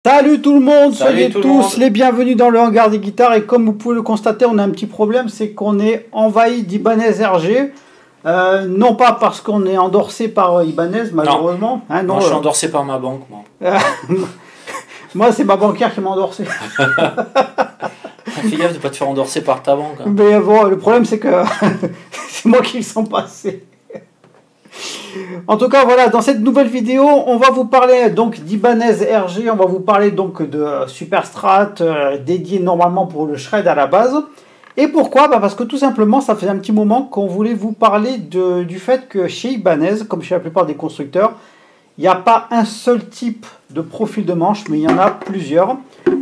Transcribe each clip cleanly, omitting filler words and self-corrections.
Salut tout le monde, soyez tout le tous monde. les bienvenus dans le hangar des guitares. Et comme vous pouvez le constater, on a un petit problème, c'est qu'on est envahi d'Ibanez RG. Non pas parce qu'on est endorsé par Ibanez, malheureusement. Hein, non, je suis endorsé par ma banque. Moi, moi c'est ma banquière qui m'a endorsé. Fais gaffe de ne pas te faire endorser par ta banque. Hein. Mais bon, le problème c'est que c'est moi qui le sens passer. En tout cas, voilà, dans cette nouvelle vidéo, on va vous parler donc d'Ibanez RG, on va vous parler donc de Superstrat dédié normalement pour le shred à la base. Et pourquoi? Parce que tout simplement, ça faisait un petit moment qu'on voulait vous parler du fait que chez Ibanez, comme chez la plupart des constructeurs, il n'y a pas un seul type de profil de manche, mais il y en a plusieurs.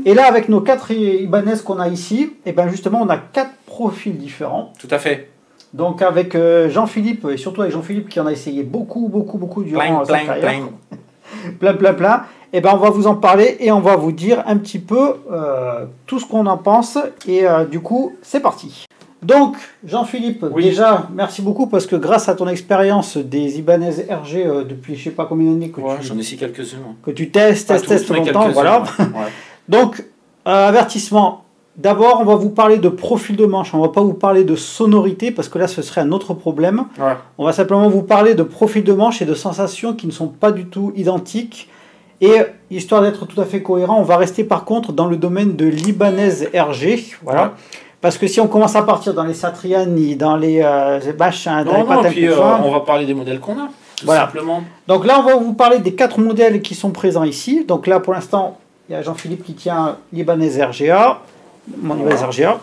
Et là, avec nos 4 Ibanez qu'on a ici, et bien justement, on a 4 profils différents. Tout à fait. Donc avec Jean-Philippe, et surtout avec Jean-Philippe qui en a essayé beaucoup durant sa carrière, plein, et ben on va vous en parler et on va vous dire un petit peu tout ce qu'on en pense, et du coup c'est parti. Donc Jean-Philippe, oui. Déjà merci beaucoup parce que grâce à ton expérience des Ibanez RG depuis je sais pas combien d'années que j'en ai essayé quelques-uns. Que tu testes longtemps, voilà. Ouais. Donc avertissement. D'abord, on va vous parler de profil de manche, on ne va pas vous parler de sonorité, parce que là, ce serait un autre problème. Ouais. On va simplement vous parler de profil de manche et de sensations qui ne sont pas du tout identiques. Et histoire d'être tout à fait cohérent, on va rester par contre dans le domaine de l'Ibanez RG. Voilà. Ouais. Parce que si on commence à partir dans les Satriani, dans les machins, dans les patins puis on va parler des modèles qu'on a, tout simplement. Donc là, on va vous parler des 4 modèles qui sont présents ici. Donc là, pour l'instant, il y a Jean-Philippe qui tient l'Ibanez RGA. Mon Ibanez RGA.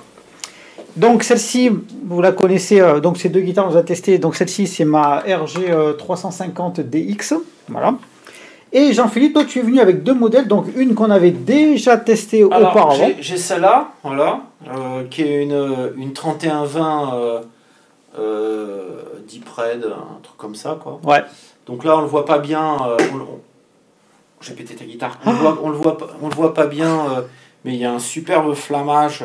Donc celle-ci, vous la connaissez, donc ces deux guitares on les a testées. Donc celle-ci c'est ma RG 350 DX, voilà. Et Jean-Philippe, toi tu es venu avec 2 modèles, donc une qu'on avait déjà testée auparavant. J'ai celle-là, voilà, qui est une 3120 Deepred, un truc comme ça, quoi. Ouais. Donc là on le voit pas bien. J'ai pété ta guitare. On le voit pas bien. Mais il y a un superbe flammage.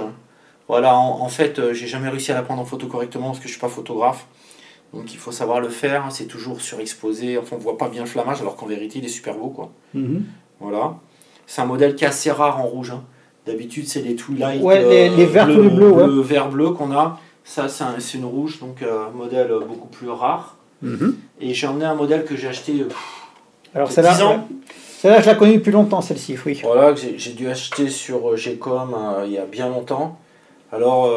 Voilà, en fait, j'ai jamais réussi à la prendre en photo correctement parce que je suis pas photographe. Donc il faut savoir le faire. C'est toujours surexposé. Enfin, on voit pas bien le flammage, alors qu'en vérité, il est super beau, quoi. Voilà. C'est un modèle qui est assez rare en rouge. Hein. D'habitude, c'est les Twilight, les verts bleu, et bleus, bleu, vert bleu qu'on a. Ça, c'est une rouge, donc modèle beaucoup plus rare. Et j'ai emmené un modèle que j'ai acheté. Alors c'est là. Celle-là, je la connais depuis longtemps, celle-ci, oui. Voilà, que j'ai dû acheter sur Gcom il y a bien longtemps. Alors,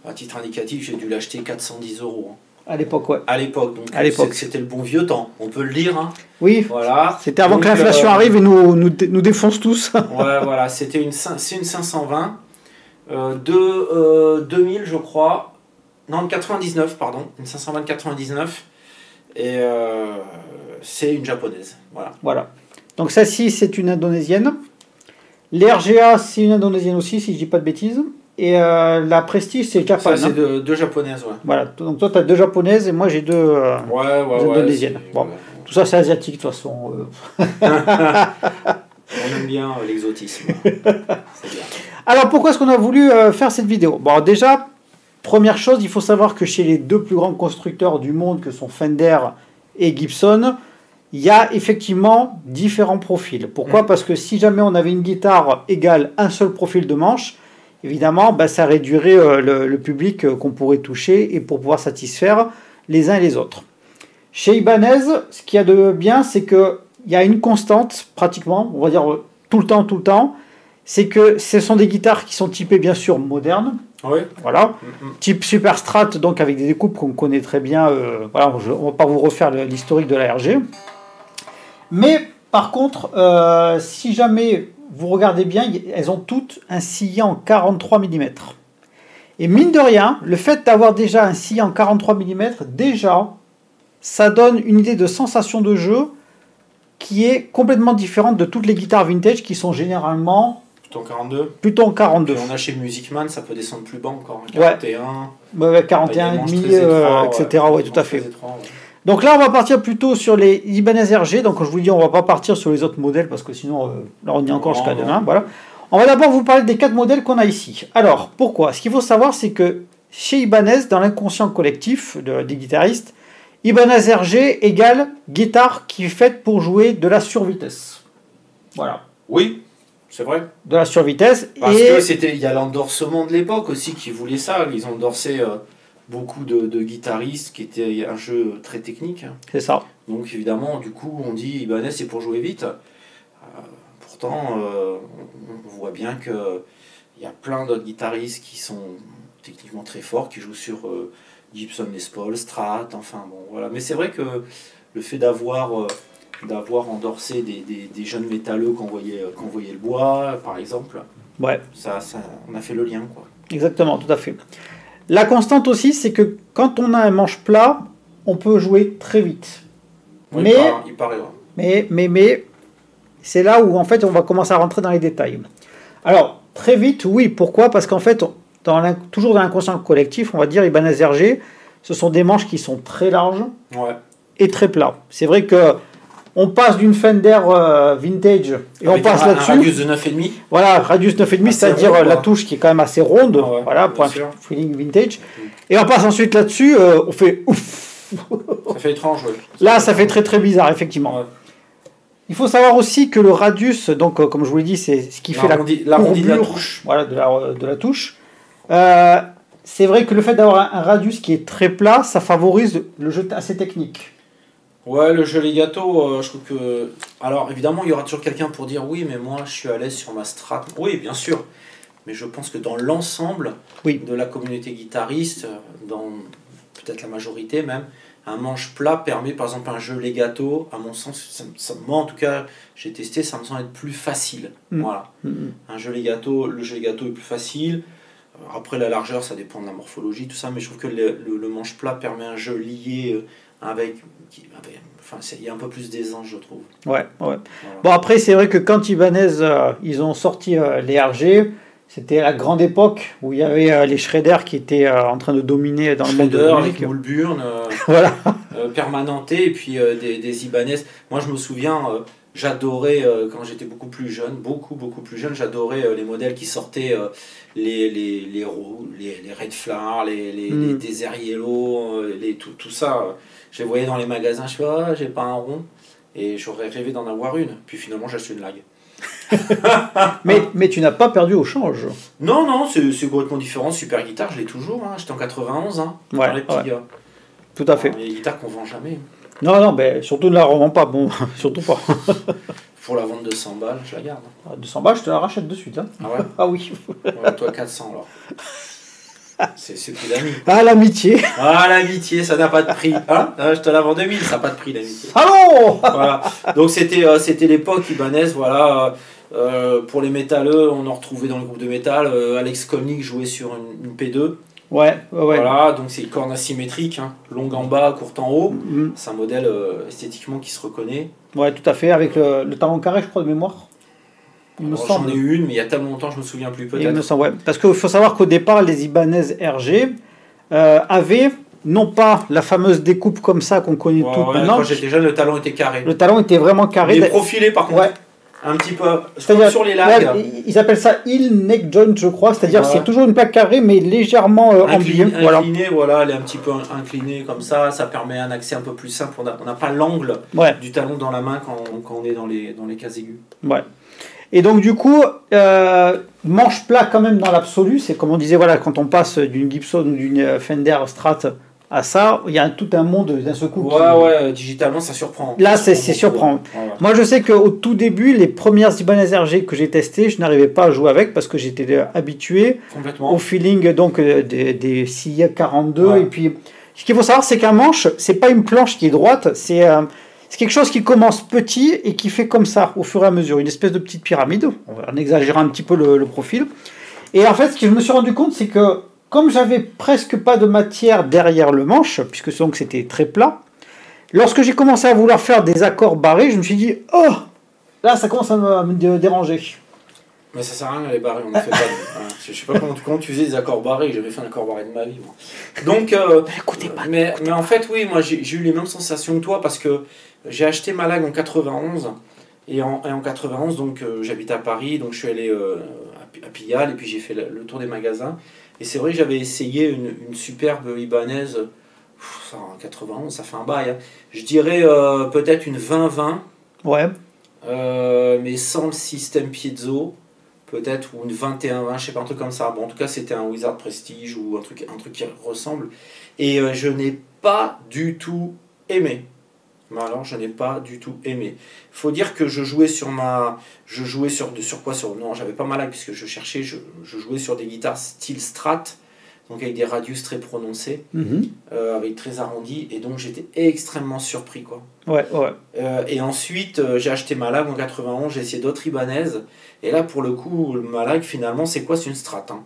à titre indicatif, j'ai dû l'acheter 410 €. Hein. À l'époque, ouais. À l'époque, donc c'était le bon vieux temps, on peut le dire. Hein. Oui, voilà. C'était avant que l'inflation arrive et nous défonce tous. Ouais, voilà, c'est une 520 de 2000, je crois. Non, de 99, pardon. Une 520 de 99. Et c'est une japonaise. Voilà. Donc celle-ci, c'est une indonésienne. L'RGA, c'est une indonésienne aussi, si je dis pas de bêtises. Et la Prestige, c'est japonaise. Ça, c'est deux japonaises, ouais. Voilà. Donc toi, tu as 2 japonaises et moi, j'ai 2 indonésiennes. Bon, tout ça, c'est asiatique, de toute façon. On aime bien l'exotisme. C'est bien. Alors, pourquoi est-ce qu'on a voulu faire cette vidéo? Bon, déjà, première chose, il faut savoir que chez les 2 plus grands constructeurs du monde, que sont Fender et Gibson, il y a effectivement différents profils. Pourquoi? Parce que si jamais on avait une guitare égale un seul profil de manche, évidemment, ça réduirait le public qu'on pourrait toucher et pour pouvoir satisfaire les uns et les autres. Chez Ibanez, ce qu'il y a de bien, c'est qu'il y a une constante, pratiquement, on va dire tout le temps, c'est que ce sont des guitares qui sont typées bien sûr modernes. Oui. Voilà. Type Superstrat, donc avec des découpes qu'on connaît très bien. Voilà, on ne va pas vous refaire l'historique de la RG. Mais par contre, si jamais vous regardez bien, elles ont toutes un sillet en 43 mm. Et mine de rien, le fait d'avoir déjà un sillet en 43 mm, déjà, ça donne une idée de sensation de jeu qui est complètement différente de toutes les guitares vintage qui sont généralement plutôt en 42. Et on a chez Music Man, ça peut descendre plus bas encore, 41. Ouais, 41,5, etc. Ouais, tout à fait. Donc là, on va partir plutôt sur les Ibanez RG. Donc, je vous dis, on ne va pas partir sur les autres modèles parce que sinon, là, on y est encore jusqu'à demain. Voilà. On va d'abord vous parler des 4 modèles qu'on a ici. Alors, pourquoi? Ce qu'il faut savoir, c'est que chez Ibanez, dans l'inconscient collectif des guitaristes, Ibanez RG égale guitare qui est faite pour jouer de la survitesse. Voilà. Oui. C'est vrai. de la survitesse. Parce et que il y a l'endorsement de l'époque aussi qui voulait ça. Ils ont endorsé beaucoup de guitaristes qui étaient un jeu très technique. c'est ça. Donc évidemment, du coup, on dit Ibanez c'est pour jouer vite. Pourtant, on voit bien que il y a plein d'autres guitaristes qui sont techniquement très forts, qui jouent sur Gibson Les Paul, Strat, enfin bon voilà. Mais c'est vrai que le fait d'avoir endorsé des jeunes métalleux qui envoyaient le bois, par exemple, Ouais, ça, on a fait le lien, quoi. exactement, tout à fait. La constante aussi, c'est que quand on a un manche plat, on peut jouer très vite. Oui, Mais- il paraît, ouais. Mais c'est là où en fait on va commencer à rentrer dans les détails. Alors, très vite, oui, pourquoi? Parce qu'en fait, toujours dans l'inconscient collectif, on va dire Ibanez RG, ce sont des manches qui sont très larges Ouais. et très plats. C'est vrai que on passe d'une Fender vintage et on Avec passe un là-dessus. radius de 9,5. Voilà, radius 9,5, Assez c'est-à-dire rond, la quoi. touche qui est quand même assez ronde, Ah ouais, voilà, pour bien un sûr. feeling vintage. Et on passe ensuite là-dessus, on fait ouf. Ça fait étrange, ouais. Là, ça fait très très bizarre, effectivement. Ouais. Il faut savoir aussi que le radius, donc comme je vous l'ai dit, c'est ce qui fait L'arrondi de la courbure, touche. voilà, de la touche. C'est vrai que le fait d'avoir un radius qui est très plat, ça favorise le jeu assez technique. Ouais, le jeu legato, je trouve que... Alors, évidemment, il y aura toujours quelqu'un pour dire « Oui, mais moi, je suis à l'aise sur ma strat. » Oui, bien sûr. Mais je pense que dans l'ensemble Oui. de la communauté guitariste, dans peut-être la majorité même, un manche plat permet, par exemple, un jeu legato, à mon sens, moi, en tout cas, j'ai testé, ça me semble être plus facile. Voilà. Un jeu legato, le jeu legato est plus facile. Après, la largeur, ça dépend de la morphologie, tout ça, mais je trouve que le manche plat permet un jeu lié enfin, il y a un peu plus d'aisance, je trouve. Ouais, ouais. Voilà. Bon, après, c'est vrai que quand Ibanez, ils ont sorti les RG, c'était la grande époque où il y avait les Shredder qui étaient en train de dominer dans le monde de Shredder la avec musique. Moulburn, Voilà. Permanenté, et puis des Ibanez. Moi, je me souviens, j'adorais, quand j'étais beaucoup plus jeune, beaucoup plus jeune, j'adorais les modèles qui sortaient, les Red Flower, les Desert Yellow, tout ça. Je les voyais dans les magasins, je fais, ah, j'ai pas un rond, et j'aurais rêvé d'en avoir une. Puis finalement, j'ai acheté une lag. Mais tu n'as pas perdu au change. Non, c'est complètement différent. Super guitare, je l'ai toujours. Hein. J'étais en 91, hein, Ouais, dans les petits ouais. gars. Tout à fait. Les guitares qu'on vend jamais. Non, ben, surtout ne la revends pas. Bon, surtout pas. Pour la vente de 100 balles, je la garde. 200 balles, je te la rachète de suite. Hein. Ah ouais. Ah oui. Ouais, toi 400 alors. C'est plus d'amis. Ah, l'amitié. Ah, l'amitié, ça n'a pas de prix. Hein, je te la vends 2000, ça n'a pas de prix l'amitié. Allô. Voilà. Donc c'était l'époque Ibanez, voilà. Pour les métalleux, on en retrouvait dans le groupe de métal. Alex Kolnick jouait sur une P2. Ouais. Voilà, donc c'est une corne asymétrique, hein, longue en bas, courte en haut. Mhm. C'est un modèle esthétiquement qui se reconnaît. Ouais, tout à fait, avec le talon carré, je crois, de mémoire. Il me Alors, semble. j'en ai eu une, mais il y a tellement longtemps, je me souviens plus Il me peut-être. semble, ouais. Parce qu'il faut savoir qu'au départ, les Ibanez RG avaient non pas la fameuse découpe comme ça qu'on connaît Ouais, toutes ouais, maintenant. quand j'étais jeune, le talon était carré. Le talon était vraiment carré. Il est profilé par contre. Ouais. Un petit peu. C'est-à-dire, Sur les lags. ouais, ils appellent ça heel neck joint, je crois. C'est-à-dire Ouais. c'est toujours une plaque carrée, mais légèrement embliée. Voilà. Incliné, voilà, elle est un petit peu inclinée comme ça permet un accès un peu plus simple. On n'a pas l'angle Ouais. du talon dans la main quand on est dans les cases aiguës. Ouais. Et donc du coup, manche plat quand même dans l'absolu, c'est comme on disait, voilà, quand on passe d'une Gibson ou d'une Fender Strat à ça, il y a tout un monde d'un seul coup. Ouais, digitalement ça surprend. Là, c'est beaucoup. surprenant. Ouais. Moi, je sais qu'au tout début, les premières Ibanez RG que j'ai testées, je n'arrivais pas à jouer avec parce que j'étais habitué Complètement. au feeling donc des CIA 42. Ouais. Et puis, ce qu'il faut savoir, c'est qu'un manche, c'est pas une planche qui est droite, c'est quelque chose qui commence petit et qui fait comme ça au fur et à mesure, une espèce de petite pyramide, en exagérant un petit peu le profil. Et en fait, ce que je me suis rendu compte, c'est que comme j'avais presque pas de matière derrière le manche, puisque donc c'était très plat, lorsque j'ai commencé à vouloir faire des accords barrés, je me suis dit, oh, là ça commence à me déranger. Mais ça sert à rien les barrés, on ne fait pas. Je sais pas comment tu faisais des accords barrés, j'ai jamais fait un accord barré de ma vie. Moi. Donc, Écoutez pas. mais en fait, oui, moi j'ai eu les mêmes sensations que toi parce que j'ai acheté ma lag en 91 et en 91, donc j'habite à Paris, donc je suis allé à Pigalle et puis j'ai fait le tour des magasins. Et c'est vrai que j'avais essayé une superbe Ibanez, ça, en 91, ça fait un bail. Hein. Je dirais peut-être une 20-20. Ouais. Mais sans le système piezo. peut-être, ou une 21-20, je sais pas, un truc comme ça. Bon, en tout cas, c'était un Wizard Prestige ou un truc qui ressemble. Et je n'ai pas du tout aimé. Alors, je n'ai pas du tout aimé. Faut dire que je jouais sur quoi? Non, j'avais pas ma lag, puisque je jouais sur des guitares style Strat, donc avec des radius très prononcés, avec très arrondis, et donc j'étais extrêmement surpris, quoi. Ouais. Et ensuite, j'ai acheté ma lag en 91, j'ai essayé d'autres Ibanez, et là, pour le coup, ma lag, finalement, c'est quoi? C'est une Strat, hein.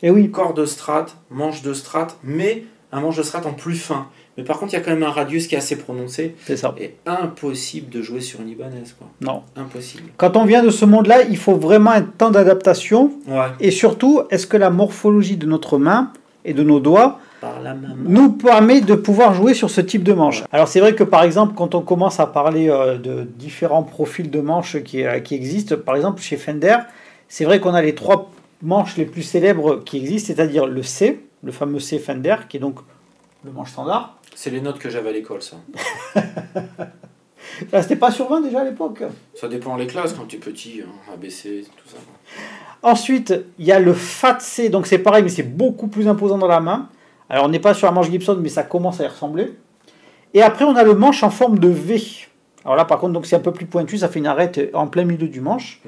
Et oui. Corps de Strat, manche de Strat, mais un manche de Strat en plus fin. Mais par contre, il y a quand même un radius qui est assez prononcé. C'est ça. Et impossible de jouer sur une Ibanez, quoi. Non. Impossible. Quand on vient de ce monde-là, il faut vraiment un temps d'adaptation. Ouais. Et surtout, est-ce que la morphologie de notre main et de nos doigts Par la maman. nous permet de pouvoir jouer sur ce type de manche? Ouais. Alors c'est vrai que par exemple, quand on commence à parler de différents profils de manches qui existent, par exemple chez Fender, c'est vrai qu'on a les 3 manches les plus célèbres qui existent, c'est-à-dire le C, le fameux C Fender, qui est donc le manche standard. C'est les notes que j'avais à l'école, ça. C'était pas sur 20 déjà à l'époque. Ça dépend les classes, quand tu es petit, hein, ABC, tout ça. Ensuite, il y a le Fat C, donc c'est pareil, mais c'est beaucoup plus imposant dans la main. Alors on n'est pas sur la manche Gibson, mais ça commence à y ressembler. Et après, on a le manche en forme de V. Alors là, par contre, donc c'est un peu plus pointu, ça fait une arête en plein milieu du manche.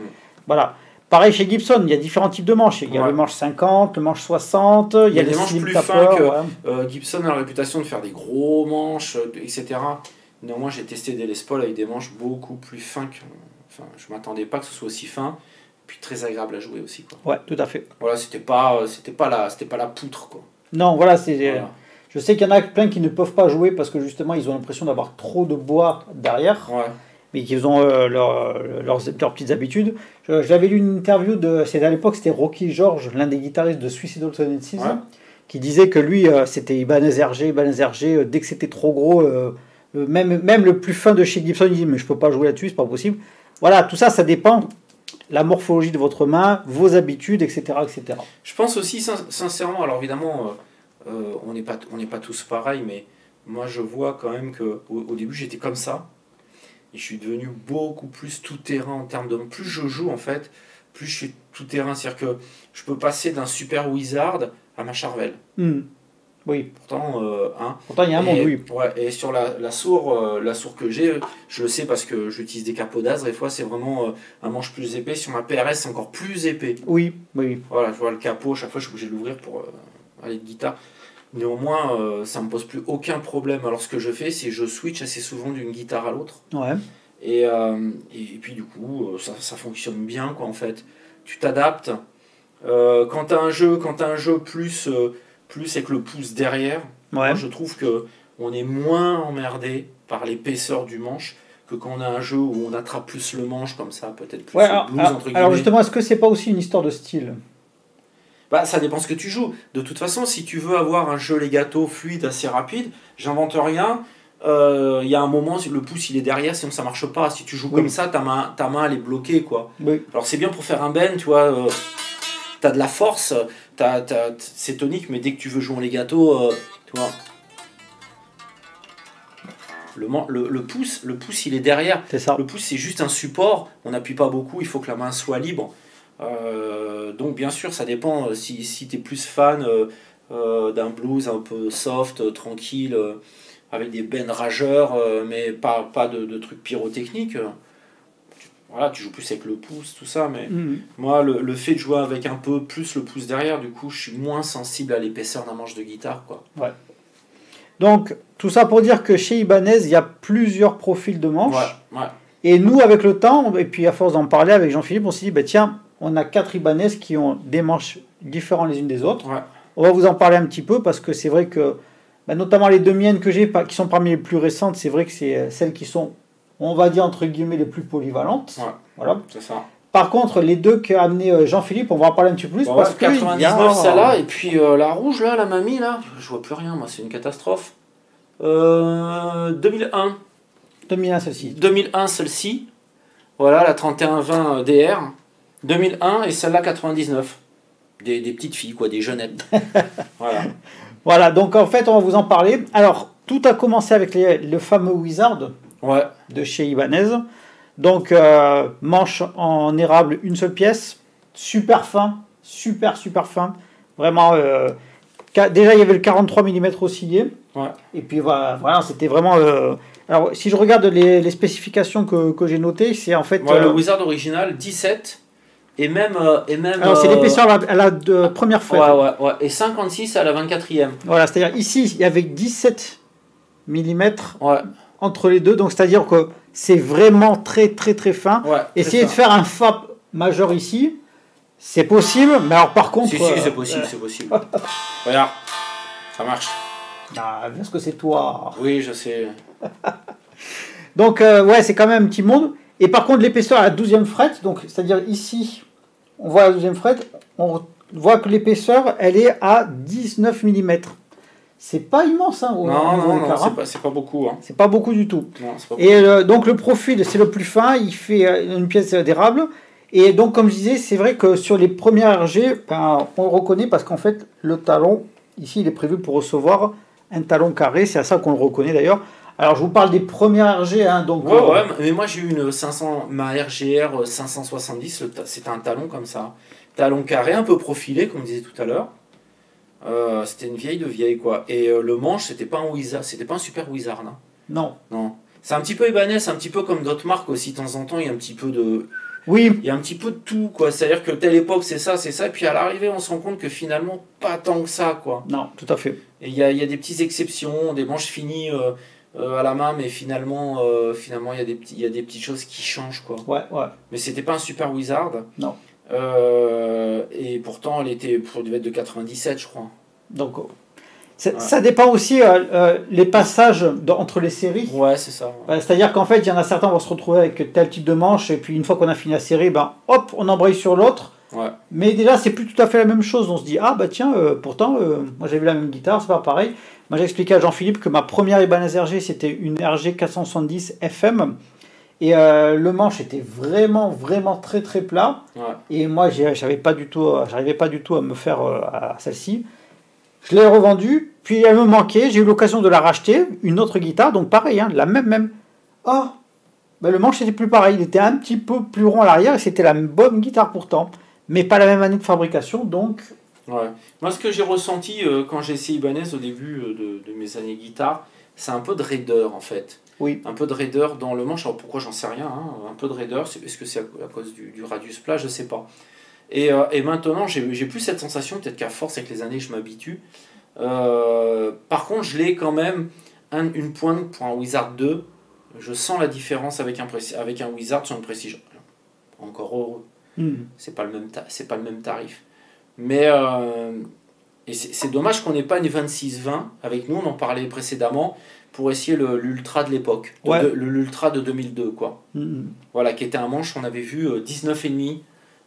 Voilà. Pareil chez Gibson, il y a différents types de manches. Il y a le manche 50, le manche 60, il y a des manches plus fins que Gibson a la réputation de faire des gros manches, etc. Néanmoins, j'ai testé des Les Paul avec des manches beaucoup plus fins que... Enfin, je m'attendais pas que ce soit aussi fin, puis très agréable à jouer aussi, quoi. Ouais, tout à fait. Voilà, c'était pas la poutre, quoi. Non, voilà, voilà. Je sais qu'il y en a plein qui ne peuvent pas jouer parce que justement, ils ont l'impression d'avoir trop de bois derrière. Ouais. Mais qu'ils ont leurs petites habitudes. J'avais lu une interview à l'époque, c'était Rocky George, l'un des guitaristes de Suicidal Tendencies, qui disait que lui, c'était Ibanez RG, dès que c'était trop gros, même le plus fin de chez Gibson, il dit mais je peux pas jouer là-dessus, c'est pas possible. Voilà, tout ça, ça dépend la morphologie de votre main, vos habitudes, etc., etc. Je pense aussi sincèrement, alors évidemment, on n'est pas tous pareils, mais moi je vois quand même que au début j'étais comme ça. Et je suis devenu beaucoup plus tout-terrain en termes de... Plus je joue, en fait, plus je suis tout-terrain. C'est-à-dire que je peux passer d'un super Wizard à ma Charvel. Oui. Pourtant, il y a un monde, oui. Ouais, et sur la sourd que j'ai, je le sais parce que j'utilise des capots d'Az. Des fois, c'est vraiment un manche plus épais. Sur ma PRS, c'est encore plus épais. Oui. Voilà, je vois le capot. Chaque fois, je suis obligé de l'ouvrir pour aller de guitare. Néanmoins, ça ne me pose plus aucun problème. Alors ce que je fais, c'est que je switch assez souvent d'une guitare à l'autre. Ouais. Et puis du coup, ça fonctionne bien, quoi, en fait. Tu t'adaptes. Quand tu as un jeu plus avec le pouce derrière, moi, je trouve qu'on est moins emmerdé par l'épaisseur du manche que quand on a un jeu où on attrape plus le manche, comme ça, peut-être plus le blues, entre guillemets. Alors justement, est-ce que c'est pas aussi une histoire de style ? Bah, ça dépend ce que tu joues. De toute façon, si tu veux avoir un jeu legato fluide assez rapide, j'invente rien. Il y a un moment, le pouce il est derrière, sinon ça marche pas. Si tu joues comme ça, ta main elle est bloquée, quoi. Oui. Alors c'est bien pour faire un bend, tu vois. T'as de la force, c'est tonique, mais dès que tu veux jouer en legato, tu vois. Le pouce il est derrière. C'est ça. Le pouce c'est juste un support. On n'appuie pas beaucoup. Il faut que la main soit libre. Donc bien sûr ça dépend si tu es plus fan d'un blues un peu soft, tranquille, avec des bends rageurs, mais pas de trucs pyrotechniques. Voilà, tu joues plus avec le pouce, tout ça, mais moi le fait de jouer avec un peu plus le pouce derrière, du coup je suis moins sensible à l'épaisseur d'un manche de guitare, quoi. Ouais. Donc tout ça pour dire que chez Ibanez il y a plusieurs profils de manches. Ouais. Et nous avec le temps, et puis à force d'en parler avec Jean-Philippe, on s'est dit bah tiens, on a 4 Ibanez qui ont des manches différentes les unes des autres. Ouais. On va vous en parler un petit peu parce que c'est vrai que, notamment les 2 miennes que j'ai, qui sont parmi les plus récentes, c'est vrai que c'est celles qui sont, on va dire entre guillemets, les plus polyvalentes. Ouais. Voilà. C'est ça. Par contre, les 2 qu'a amené Jean-Philippe, on va en parler un petit peu plus. Bon, parce que 99 celle-là, et puis la rouge là, la mamie là, je vois plus rien, moi c'est une catastrophe. 2001. 2001 celle-ci. 2001 celle-ci. Voilà, la 3120 DR. 2001 et celle-là 99. Des petites filles, quoi, des jeunettes. Voilà. Voilà, donc en fait, on va vous en parler. Alors, tout a commencé avec le fameux Wizard de chez Ibanez. Donc, manche en érable, une seule pièce. super fin, super fin. Vraiment, déjà il y avait le 43 mm oscillé. Ouais. Et puis voilà, c'était vraiment... alors si je regarde les spécifications que j'ai notées, c'est en fait... Ouais, le Wizard original, 17, et même... alors c'est l'épaisseur à la première fois. Ouais, et 56 à la 24e. Voilà, c'est-à-dire ici, il y avait 17 mm Ouais. entre les deux, donc c'est-à-dire que c'est vraiment très fin. Ouais, Essayer de faire un Fa majeur ici, c'est possible, mais alors par contre... Si, c'est possible, c'est possible. Regarde, ça marche. Ah, parce que c'est toi. Oui, je sais. Donc, ouais, c'est quand même un petit monde. Et par contre, l'épaisseur à la 12e fret, donc c'est-à-dire ici, on voit la 12e fret, on voit que l'épaisseur, elle est à 19 mm. C'est pas immense, hein, non, c'est pas beaucoup. Hein. C'est pas beaucoup du tout. Non, c'est pas beaucoup. Et donc, le profil, c'est le plus fin, il fait une pièce d'érable. Et donc, comme je disais, c'est vrai que sur les premières RG, ben, on le reconnaît parce qu'en fait, le talon, ici, il est prévu pour recevoir un talon carré. C'est à ça qu'on le reconnaît d'ailleurs. Alors, je vous parle des premières RG. Hein, donc, ouais, mais moi, j'ai eu une 500, ma RGR 570, c'était un talon comme ça. Talon carré, un peu profilé, comme on disait tout à l'heure. C'était une vieille de vieille, quoi. Et le manche, c'était pas un Wizard, c'était pas un super Wizard. Hein. Non. C'est un petit peu Ibanez, un petit peu comme d'autres marques aussi. De temps en temps, il y a un petit peu de... Oui. Il y a un petit peu de tout, quoi. C'est-à-dire que telle époque, c'est ça. Et puis à l'arrivée, on se rend compte que finalement, pas tant que ça, quoi. Non, tout à fait. Et il y a des petites exceptions, des manches finies à la main, mais finalement, il y a des petites choses qui changent, quoi. Ouais. Mais c'était pas un super Wizard. Non. Et pourtant, elle devait être de 97, je crois. Donc, ça dépend aussi les passages entre les séries. Ouais, c'est ça. Ouais. C'est-à-dire qu'en fait, il y en a certains qui vont se retrouver avec tel type de manche, et puis une fois qu'on a fini la série, ben, hop, on embraye sur l'autre. Ouais. Mais déjà, c'est plus tout à fait la même chose. On se dit, ah bah tiens, pourtant, moi j'avais la même guitare, c'est pas pareil. Moi j'ai expliqué à Jean-Philippe que ma première Ibanez RG, c'était une RG 470 FM. Et le manche était vraiment très plat. Ouais. Et moi, j'arrivais pas du tout à me faire à celle-ci. Je l'ai revendue, puis elle me manquait. J'ai eu l'occasion de la racheter, une autre guitare, donc pareil, hein, la même. Oh, ben le manche était plus pareil. Il était un petit peu plus rond à l'arrière et c'était la bonne guitare pourtant, mais pas la même année de fabrication, donc. Ouais. Moi, ce que j'ai ressenti quand j'ai essayé Ibanez au début de mes années guitare, c'est un peu de raideur en fait. Oui. Un peu de raideur dans le manche. Alors pourquoi, j'en sais rien. Hein. Un peu de raideur, est-ce que c'est à cause du radius plat, je sais pas. Et maintenant, j'ai plus cette sensation, peut-être qu'à force avec les années, je m'habitue. Par contre, je l'ai quand même une pointe pour un Wizard 2. Je sens la différence avec un Wizard sur une Prestige. Encore heureux. C'est pas le même tarif. Mais et c'est dommage qu'on n'ait pas une 2620 avec nous, on en parlait précédemment, pour essayer l'Ultra de l'époque, l'Ultra de 2002, quoi. Voilà, qui était un manche, on avait vu 19,5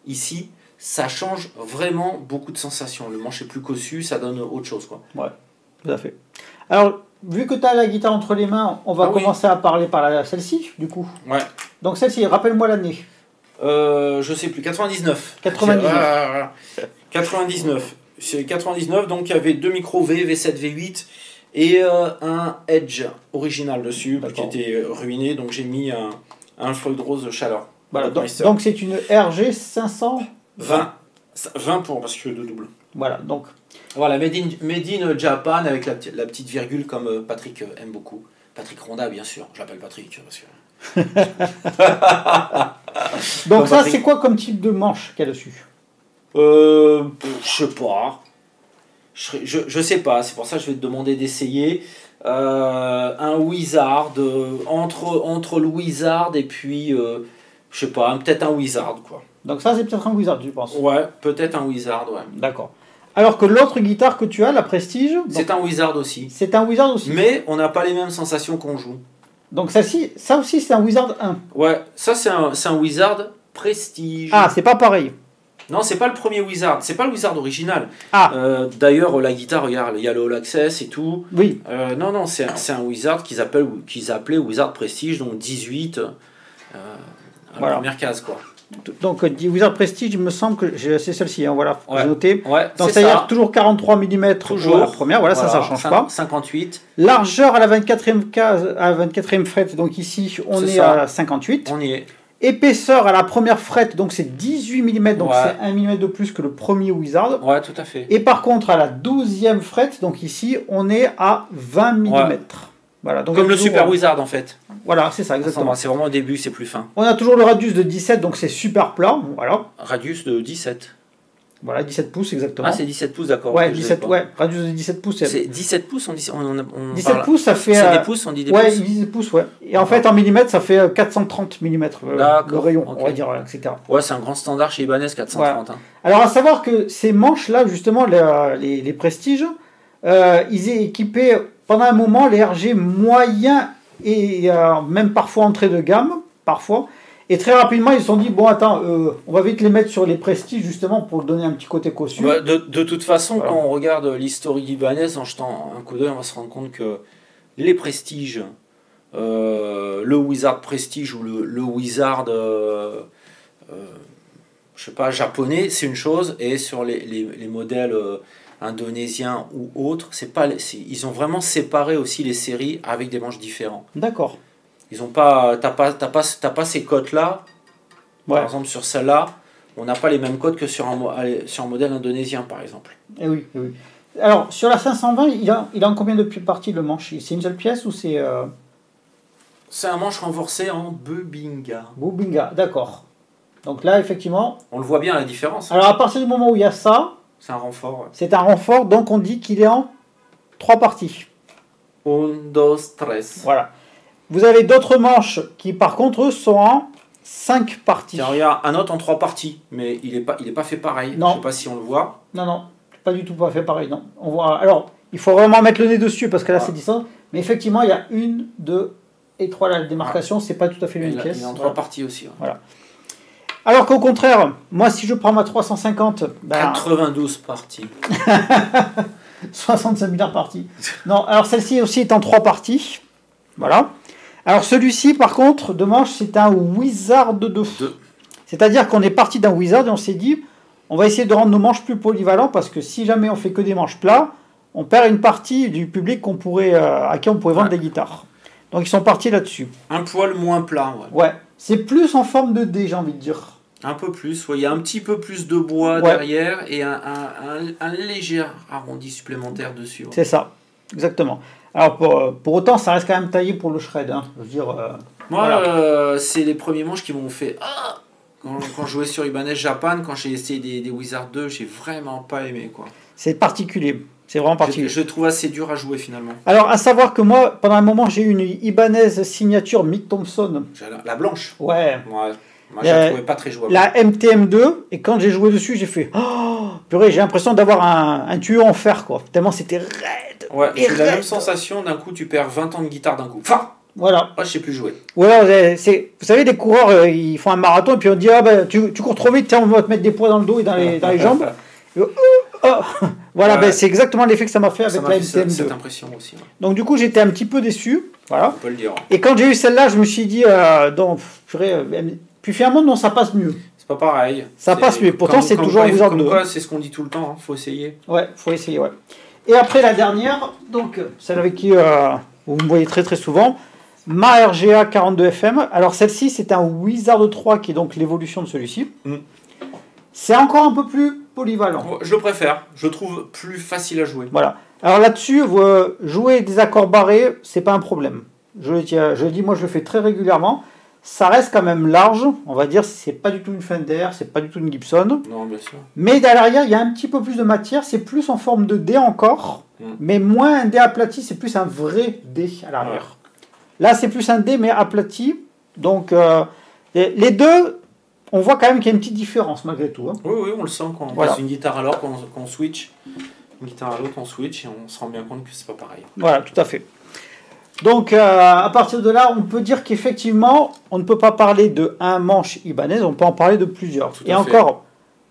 ici. Ça change vraiment beaucoup de sensations. Le manche est plus cossu, ça donne autre chose, quoi. Ouais, tout à fait. Alors, vu que tu as la guitare entre les mains, on va commencer à parler par celle-ci, du coup. Ouais. Donc celle-ci, rappelle-moi l'année. Je sais plus, 99. 99. C'est 99, donc il y avait deux micros V, V7, V8 et un Edge original dessus qui était ruiné, donc j'ai mis un Floyd Rose Chaleur. Voilà, donc c'est une RG 500 20 parce que de double. Voilà, donc. Voilà, made in Japan avec la petite virgule comme Patrick aime beaucoup. Patrick Ronda, bien sûr. Je l'appelle Patrick parce que... Donc ça, c'est quoi comme type de manche qu'il y a dessus? Je sais pas. Je sais pas, c'est pour ça que je vais te demander d'essayer. Un Wizard, entre le Wizard et puis, je sais pas, peut-être un Wizard, quoi. Donc ça, c'est peut-être un Wizard, tu penses? Ouais, peut-être un Wizard, ouais. D'accord. Alors que l'autre guitare que tu as, la Prestige... C'est un Wizard aussi. C'est un Wizard aussi. Mais on n'a pas les mêmes sensations qu'on joue. Donc ça aussi, c'est un Wizard 1. Ouais, ça c'est un Wizard Prestige. Ah, c'est pas pareil. Non, c'est pas le premier Wizard, c'est pas le Wizard original. Ah. D'ailleurs, la guitare, regarde, il y a le All Access et tout. Oui. Non, c'est un Wizard qu'ils appelaient Wizard Prestige, donc 18, la première case, quoi. Donc, Wizard Prestige, il me semble que c'est celle-ci, hein, voilà, j'ai noté. Ouais, donc, c'est-à-dire toujours 43 mm toujours, la première, voilà. Ça change pas. 58. Largeur à la 24e case, à la 24e fret, donc ici, on est à 58. On y est. Épaisseur à la première frette, donc c'est 18 mm, donc Ouais. c'est 1 mm de plus que le premier Wizard. Ouais, tout à fait. Et par contre, à la 12e frette, donc ici, on est à 20 mm. Ouais. Voilà, donc Comme le toujours, Super Wizard en fait. Voilà, c'est ça, exactement. C'est vraiment au début, c'est plus fin. On a toujours le radius de 17, donc c'est super plat. Voilà, Radius de 17. voilà 17 pouces exactement. Ah, c'est 17 pouces, d'accord. Ouais, ok, je 17, sais pas. ouais, radius de 17 pouces. C'est 17 pouces, on dit. On 17 parle- pouces, ça fait. C'est des pouces, on dit des Ouais, pouces. 17 pouces, ouais. Et en fait, en millimètres, ça fait 430 mm le D'accord, rayon, ok. on va dire, etc. Ouais, c'est un grand standard chez Ibanez 430. Hein. Alors, à savoir que ces manches-là, justement, les Prestiges, ils équipaient pendant un moment les RG moyens et même parfois entrée de gamme, parfois. Et très rapidement, ils se sont dit, bon, attends, on va vite les mettre sur les Prestiges, justement, pour donner un petit côté cossu. Ouais, de toute façon, Voilà. quand on regarde l'historique Ibanez, en jetant un coup d'œil, on va se rendre compte que les Prestiges, le Wizard Prestige ou le Wizard, je sais pas, japonais, c'est une chose, et sur les modèles indonésiens ou autres, ils ont vraiment séparé aussi les séries avec des manches différents. D'accord. Ils ont pas, t'as pas ces cotes-là. Ouais. Par exemple, sur celle-là, on n'a pas les mêmes cotes que sur un modèle indonésien, par exemple. Eh oui, eh oui. Alors, sur la 520, il a en combien de parties le manche? C'est une seule pièce ou c'est C'est un manche renforcé en Bubinga. Bubinga? D'accord. Donc là, effectivement. On le voit bien la différence. Alors, à partir du moment où il y a ça, C'est un renfort. Ouais. c'est un renfort, donc on dit qu'il est en 3 parties. Un, dos, tres. Voilà. Vous avez d'autres manches qui, par contre, eux, sont en 5 parties. Tiens, regarde, un autre en 3 parties, mais il est pas fait pareil. Non. Je sais pas si on le voit. Non, non, pas du tout pas fait pareil, non. On voit. Alors, il faut vraiment mettre le nez dessus parce que là, Ouais. c'est distance. Mais effectivement, il y a 1, 2 et 3 la démarcation, c'est pas tout à fait la Il même pièce. est en 3 Voilà. parties aussi. Ouais. Alors qu'au contraire, moi, si je prends ma 350, ben, 92 parties. 65 milliards parties. Non, alors celle-ci aussi est en 3 parties. Voilà. Alors celui-ci, par contre, de manche, c'est un Wizard 2. C'est-à-dire qu'on est parti d'un Wizard et on s'est dit, on va essayer de rendre nos manches plus polyvalents parce que si jamais on fait que des manches plats, on perd une partie du public à qui on pourrait vendre Ouais. des guitares. Donc ils sont partis là-dessus. Un poil moins plat, ouais. Ouais. C'est plus en forme de D, j'ai envie de dire. Un peu plus, ouais. Il y a un petit peu plus de bois Ouais. derrière et un léger arrondi supplémentaire dessus. Ouais. C'est ça, exactement. Alors pour autant, ça reste quand même taillé pour le shred. Hein. Je veux dire, Moi, voilà. c'est les premiers manches qui m'ont fait ah quand je jouais sur Ibanez Japan, quand j'ai essayé des Wizard 2, j'ai vraiment pas aimé quoi. C'est particulier. C'est vraiment particulier. Je le trouve assez dur à jouer finalement. Alors, à savoir que moi, pendant un moment, j'ai eu une Ibanez signature Mick Thompson. J'ai la blanche. Ouais. Ouais. Moi, je la trouvais pas très jouable. La MTM2. Et quand j'ai joué dessus, j'ai fait oh, purée, j'ai l'impression d'avoir un tuyau en fer, quoi. Tellement c'était raide. Ouais, Et j'ai eu la même raide. sensation. D'un coup, tu perds 20 ans de guitare d'un coup. Enfin, Voilà. je sais plus jouer. Ou alors, vous savez, les coureurs, ils font un marathon et puis on dit ah, ben, tu cours trop vite, tiens, on va te mettre des poids dans le dos et dans les jambes. Et, voilà, Ouais. ben, c'est exactement l'effet que ça m'a fait Ça avec m'a la fait cette MTM2. impression aussi. Ouais. Donc, du coup, j'étais un petit peu déçu. Voilà. On peut le dire. Ouais. Et quand j'ai eu celle-là, je me suis dit, puis finalement, non, ça passe mieux. C'est pas pareil. Ça passe mieux. Pourtant, c'est toujours un Wizard 2. Quoi, c'est ce qu'on dit tout le temps. Hein. Faut essayer. Ouais, faut essayer, ouais. Et après la dernière, donc celle avec qui vous me voyez très très souvent, ma RGA 42 FM. Alors celle-ci, c'est un Wizard 3 qui est donc l'évolution de celui-ci. Mm. C'est encore un peu plus polyvalent. Je le préfère. Je le trouve plus facile à jouer. Voilà. Alors là-dessus, jouer des accords barrés, c'est pas un problème. Je le dis, moi je le fais très régulièrement. Ça reste quand même large, on va dire, c'est pas du tout une Fender, c'est pas du tout une Gibson. Non, bien sûr. Mais derrière, il y a un petit peu plus de matière, c'est plus en forme de dé encore, mais moins un dé aplati, c'est plus un vrai dé à l'arrière. Là, c'est plus un dé, mais aplati. Donc, les deux, on voit quand même qu'il y a une petite différence malgré tout. Hein. Oui, on le sent quand on Voilà. passe une guitare à l'autre, qu'on switch. Une guitare à l'autre, on switch et on se rend bien compte que c'est pas pareil. Voilà, tout à fait. Donc, à partir de là, on peut dire qu'effectivement, on ne peut pas parler de un manche Ibanez, on peut en parler de plusieurs. Tout Et à fait. encore,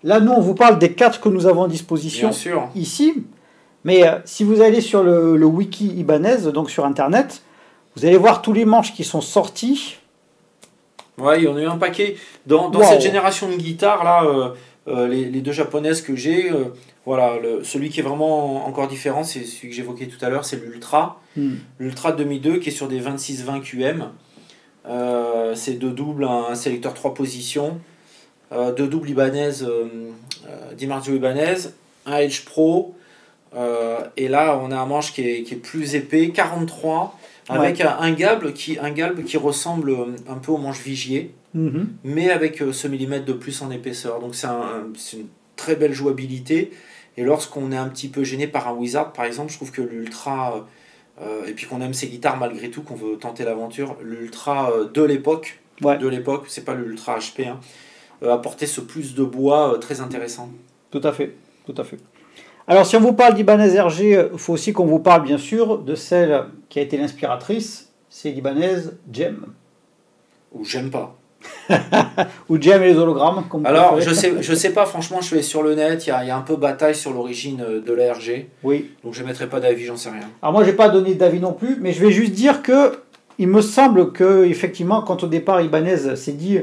là, nous, on vous parle des 4 que nous avons à disposition Bien sûr. ici. Mais si vous allez sur le wiki Ibanez, donc sur Internet, vous allez voir tous les manches qui sont sortis. Ouais, il y en a eu un paquet. Dans Wow. cette génération de guitares, là, les deux japonaises que j'ai, voilà, celui qui est vraiment encore différent, c'est celui que j'évoquais tout à l'heure, c'est l'Ultra. L'Ultra 2002 qui est sur des 26-20 QM. C'est deux doubles, un sélecteur 3 positions, deux doubles Ibanez, Di Marzio Ibanez, un Edge Pro, et là on a un manche qui est plus épais, 43, avec un galbe qui ressemble un peu au manche Vigier, mais avec ce millimètre de plus en épaisseur. Donc c'est une très belle jouabilité, et lorsqu'on est un petit peu gêné par un Wizard par exemple, je trouve que l'Ultra, et puis qu'on aime ces guitares malgré tout, qu'on veut tenter l'aventure, l'Ultra de l'époque, c'est pas l'Ultra HP, hein, apporter ce plus de bois très intéressant. Tout à fait, tout à fait. Alors si on vous parle d'Ibanez RG, il faut aussi qu'on vous parle bien sûr de celle qui a été l'inspiratrice, c'est l'Ibanez Gem. Ou J'aime pas. Ou Gem et les hologrammes. Comme alors je sais pas, franchement je suis sur le net, il y a un peu bataille sur l'origine de la RG. Oui. Donc je ne mettrai pas d'avis, j'en sais rien. Alors moi je vais pas donner d'avis non plus, mais je vais juste dire que il me semble que effectivement quand au départ Ibanez s'est dit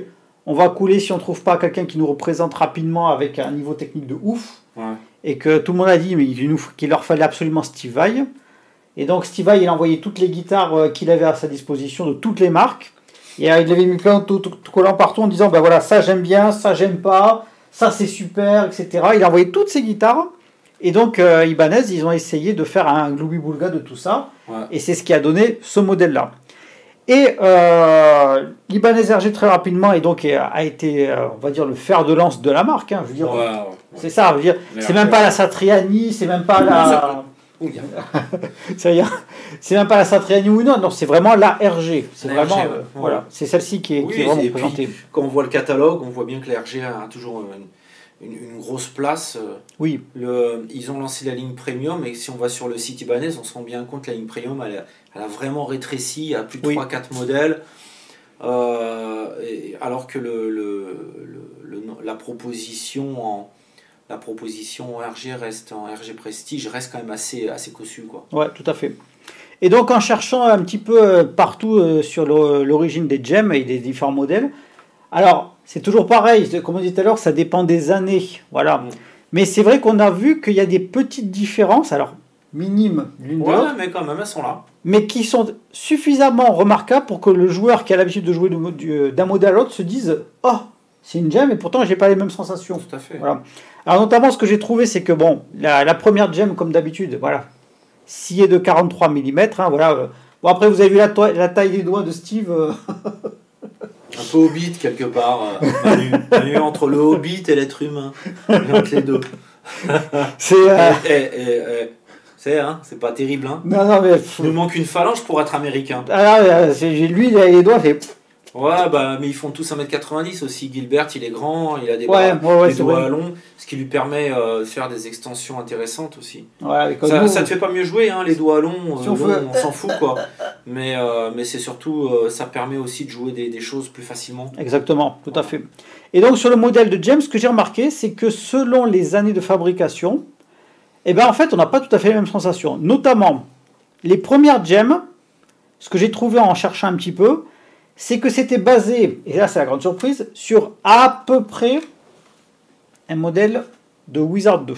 on va couler si on trouve pas quelqu'un qui nous représente rapidement avec un niveau technique de ouf, et que tout le monde a dit mais qu'il leur fallait absolument Steve Vai. Et donc Steve Vai il a envoyé toutes les guitares qu'il avait à sa disposition de toutes les marques. Et il avait mis plein de collants partout en disant ben voilà, ça j'aime bien, ça j'aime pas, ça c'est super, etc. Il a envoyé toutes ces guitares. Et donc Ibanez, ils ont essayé de faire un gloubi-boulga de tout ça. Et c'est ce qui a donné ce modèle-là. Et l'Ibanez RG très rapidement et donc a été, on va dire, le fer de lance de la marque. Hein, je veux dire, c'est ça. Je veux dire, c'est même pas la Satriani, c'est même pas la. C'est même pas la Satriani ou non, c'est vraiment la RG. C'est vraiment, voilà, c'est celle-ci qui est vraiment présentée. Quand on voit le catalogue, on voit bien que la RG a toujours une grosse place. Oui. Ils ont lancé la ligne premium, et si on va sur le site Ibanez, on se rend bien compte que la ligne premium, elle a vraiment rétréci à plus de 3-4 modèles. Alors que la proposition en RG en RG Prestige reste quand même assez cossue, quoi. Ouais, tout à fait. Et donc en cherchant un petit peu partout sur l'origine des Gem et des différents modèles, alors c'est toujours pareil, comme on dit tout à l'heure, ça dépend des années, voilà. Mais c'est vrai qu'on a vu qu'il y a des petites différences, alors minimes l'une de l'autre, mais quand même elles sont là. Mais qui sont suffisamment remarquables pour que le joueur qui a l'habitude de jouer d'un modèle à l'autre se dise « Oh, c'est une Gem et pourtant j'ai pas les mêmes sensations. » Tout à fait. Voilà. Alors notamment ce que j'ai trouvé, c'est que bon, la première Gem comme d'habitude, voilà, sciée de 43 mm, hein, voilà. Bon après vous avez vu la taille des doigts de Steve. Un peu Hobbit quelque part, Manu, entre le Hobbit et l'être humain, entre les deux. C'est pas terrible, hein. Non, mais il nous manque une phalange pour être américain. Ah, lui il a les doigts, c'est. Ouais, mais ils font tous 1m90 aussi. Gilbert, il est grand, il a des doigts longs, ce qui lui permet de faire des extensions intéressantes aussi. Ouais, ça te fait pas mieux jouer, hein, les doigts longs, on s'en fout, quoi. Mais c'est surtout, ça permet aussi de jouer des choses plus facilement. Exactement, tout à fait. Et donc sur le modèle de Gem, ce que j'ai remarqué, c'est que selon les années de fabrication, en fait, on n'a pas tout à fait les mêmes sensations. Notamment, les premières Gem, ce que j'ai trouvé en cherchant un petit peu, c'est que c'était basé, et là c'est la grande surprise, sur à peu près un modèle de Wizard 2.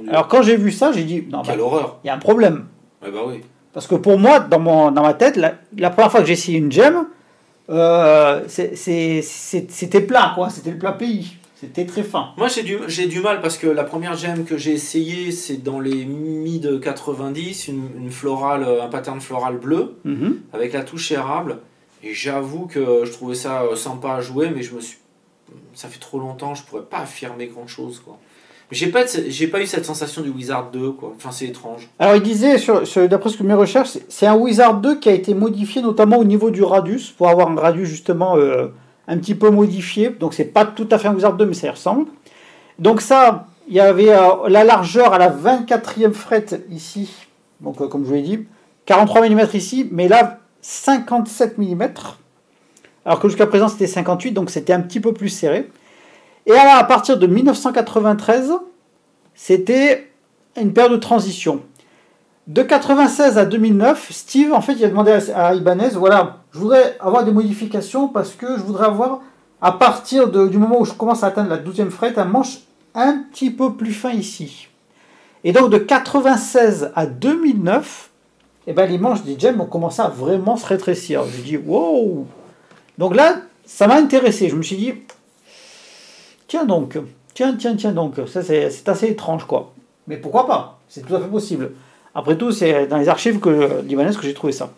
Alors quand j'ai vu ça, j'ai dit, non, quelle horreur. Il y a un problème. Oui. Parce que pour moi, dans ma tête, la première fois que j'ai essayé une Gem, c'était plat, quoi. C'était le plat pays. C'était très fin. Moi j'ai du mal parce que la première Gem que j'ai essayée, c'est dans les mid-90, une florale, un pattern floral bleu, avec la touche érable. Et j'avoue que je trouvais ça sympa à jouer, mais ça fait trop longtemps, je pourrais pas affirmer grand chose, quoi. Mais j'ai pas eu cette sensation du Wizard 2, quoi. Enfin, c'est étrange. Alors il disait, d'après ce que mes recherches, c'est un Wizard 2 qui a été modifié notamment au niveau du radius, pour avoir un radius justement un petit peu modifié. Donc c'est pas tout à fait un Wizard 2, mais ça y ressemble. Donc ça, il y avait la largeur à la 24e fret ici, donc comme je vous l'ai dit, 43 mm ici, mais là 57 mm, alors que jusqu'à présent c'était 58, donc c'était un petit peu plus serré. Et alors, à partir de 1993, c'était une période de transition. De 96 à 2009, Steve, en fait, il a demandé à Ibanez, voilà, je voudrais avoir des modifications parce que je voudrais avoir, à partir du moment où je commence à atteindre la 12e fret, un manche un petit peu plus fin ici. Et donc de 96 à 2009, les manches des Gem ont commencé à vraiment se rétrécir. Je dis, wow, Donc là, ça m'a intéressé. Je me suis dit, tiens donc, tiens donc, ça c'est assez étrange quoi. Mais pourquoi pas? C'est tout à fait possible. Après tout, c'est dans les archives libanaises que j'ai trouvé ça.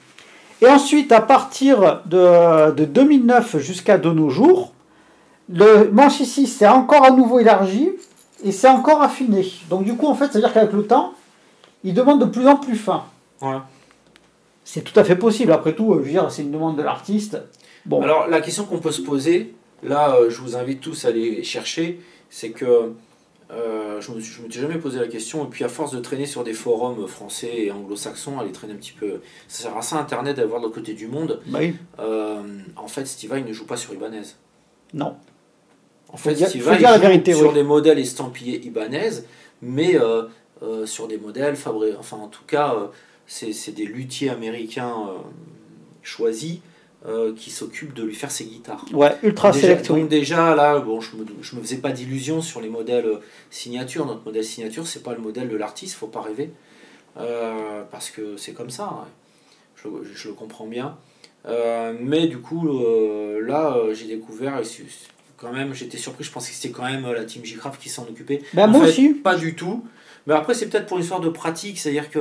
Et ensuite, à partir de 2009 jusqu'à de nos jours, le manche ici c'est encore à nouveau élargi et c'est encore affiné. Donc du coup, en fait, c'est-à-dire qu'avec le temps, il demande de plus en plus fin. Voilà. C'est tout à fait possible. Après tout, je veux dire, c'est une demande de l'artiste. Bon. Alors, la question qu'on peut se poser, là, je vous invite tous à aller chercher, c'est que je me suis jamais posé la question, et puis à force de traîner sur des forums français et anglo-saxons, aller traîner un petit peu, ça sert à ça Internet d'avoir de l'autre côté du monde. Bah oui. En fait, Steve Vai ne joue pas sur Ibanez. Non. En fait, faut Steve Vai dire la joue vérité, sur oui. des modèles estampillés Ibanez, mais sur des modèles fabriqués, enfin en tout cas, c'est des luthiers américains choisis qui s'occupent de lui faire ses guitares. Ouais, ultra select. Donc déjà là, bon, je me faisais pas d'illusions sur les modèles signature. Notre modèle signature, c'est pas le modèle de l'artiste, faut pas rêver, parce que c'est comme ça. Ouais. Je le comprends bien. Mais du coup, là, j'ai découvert, et quand même, j'étais surpris. Je pensais que c'était quand même la team J-Craft qui s'en occupait. Ben, moi fait, aussi. Pas du tout. Mais après, c'est peut-être pour une histoire de pratique, c'est-à-dire que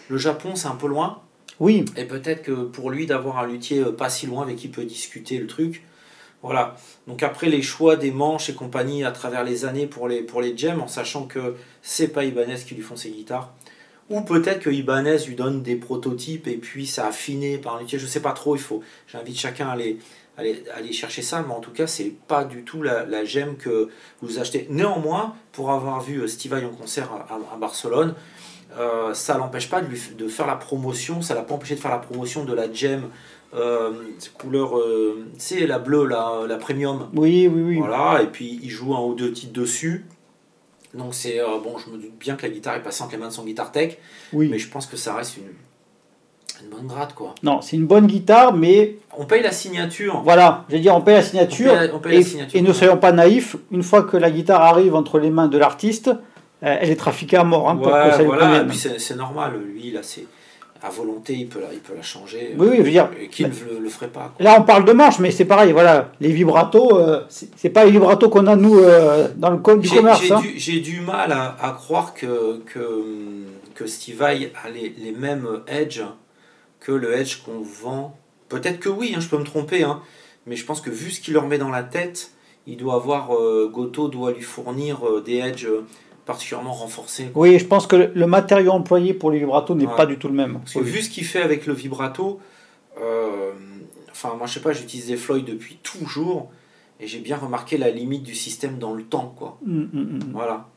le Japon, c'est un peu loin. Oui. Et peut-être que pour lui, d'avoir un luthier pas si loin avec qui il peut discuter le truc. Voilà. Donc après, les choix des manches et compagnie à travers les années pour les gems, en sachant que c'est pas Ibanez qui lui font ses guitares. Ou peut-être que Ibanez lui donne des prototypes et puis c'est affiné par un luthier. Je sais pas trop, j'invite chacun à aller chercher ça, mais en tout cas, c'est pas du tout la gemme que vous achetez. Néanmoins, pour avoir vu Steve Vai en concert à Barcelone, ça l'empêche pas de faire la promotion, ça l'a pas empêché de faire la promotion de la gem couleur, c'est la bleue, la premium. Oui. Voilà, et puis il joue un ou deux titres dessus. Donc c'est bon, je me doute bien que la guitare est passée entre les mains de son guitar tech, Oui. mais je pense que ça reste une bonne grade quoi. Non, c'est une bonne guitare, mais on paye la signature. Voilà, je veux dire, on paye la signature. On paye la signature. Et ne soyons pas naïfs, une fois que la guitare arrive entre les mains de l'artiste, elle est trafiquée à mort, pour que ça lui convienne. Et puis c'est normal, lui là c'est à volonté, il peut la changer. Oui, je veux dire. Qui ne le ferait pas. Quoi. Là, on parle de manches, mais c'est pareil, voilà. Les vibratos, c'est pas les vibratos qu'on a, nous, dans le code du commerce. J'ai du mal à croire que Steve Vai a les mêmes edge que le edge qu'on vend. Peut-être que oui, je peux me tromper, mais je pense que vu ce qu'il leur met dans la tête, il doit avoir, Goto doit lui fournir des edges particulièrement renforcés. Quoi. Oui, je pense que le matériau employé pour les vibratos n'est pas du tout le même. Parce que vu ce qu'il fait avec le vibrato, moi je sais pas, j'utilise des Floyd depuis toujours et j'ai bien remarqué la limite du système dans le temps, quoi. Voilà.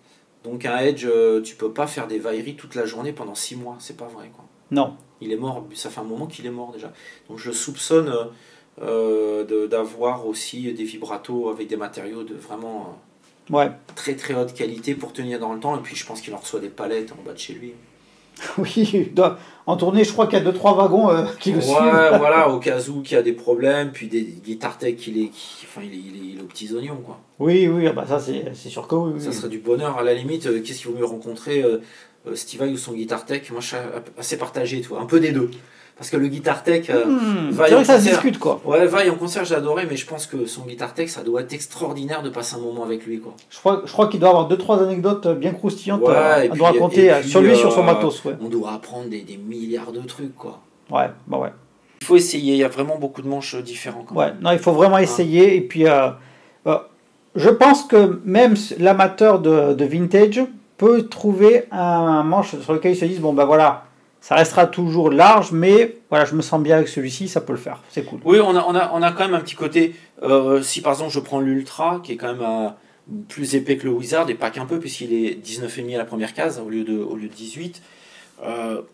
Donc un Edge, tu peux pas faire des vailleries toute la journée pendant 6 mois, c'est pas vrai, quoi. Non. Il est mort, ça fait un moment qu'il est mort déjà. Donc je soupçonne d'avoir aussi des vibratos avec des matériaux de vraiment très très haute qualité pour tenir dans le temps. Et puis je pense qu'il en reçoit des palettes en bas de chez lui. Oui, en tournée, je crois qu'il y a 2-3 wagons qui le suivent. Voilà, au cas où qu'il y a des problèmes, puis des guitar tech, il est aux petits oignons, quoi. Oui, ça c'est sûr que oui. Ça serait du bonheur, à la limite, qu'est-ce qu'il vaut mieux rencontrer, Steve Vai ou son guitar tech? Moi je suis assez partagé, tu vois, un peu des deux. Parce que le guitar tech, c'est vrai que ça se discute, quoi. Ouais, Vai en concert j'ai adoré, mais je pense que son guitar tech, ça doit être extraordinaire de passer un moment avec lui, quoi. Je crois qu'il doit avoir 2-3 anecdotes bien croustillantes à nous raconter puis, sur lui, sur son matos. Ouais. On doit apprendre des milliards de trucs, quoi. Ouais. Il faut essayer, il y a vraiment beaucoup de manches différents. Non, il faut vraiment essayer. Et puis, je pense que même l'amateur de vintage peut trouver un manche sur lequel il se dise, ça restera toujours large, mais voilà, je me sens bien avec celui-ci, ça peut le faire, c'est cool. Oui, on a quand même un petit côté, si par exemple je prends l'Ultra, qui est quand même plus épais que le Wizard, et pas qu'un peu, puisqu'il est 19,5 à la première case, au lieu de 18,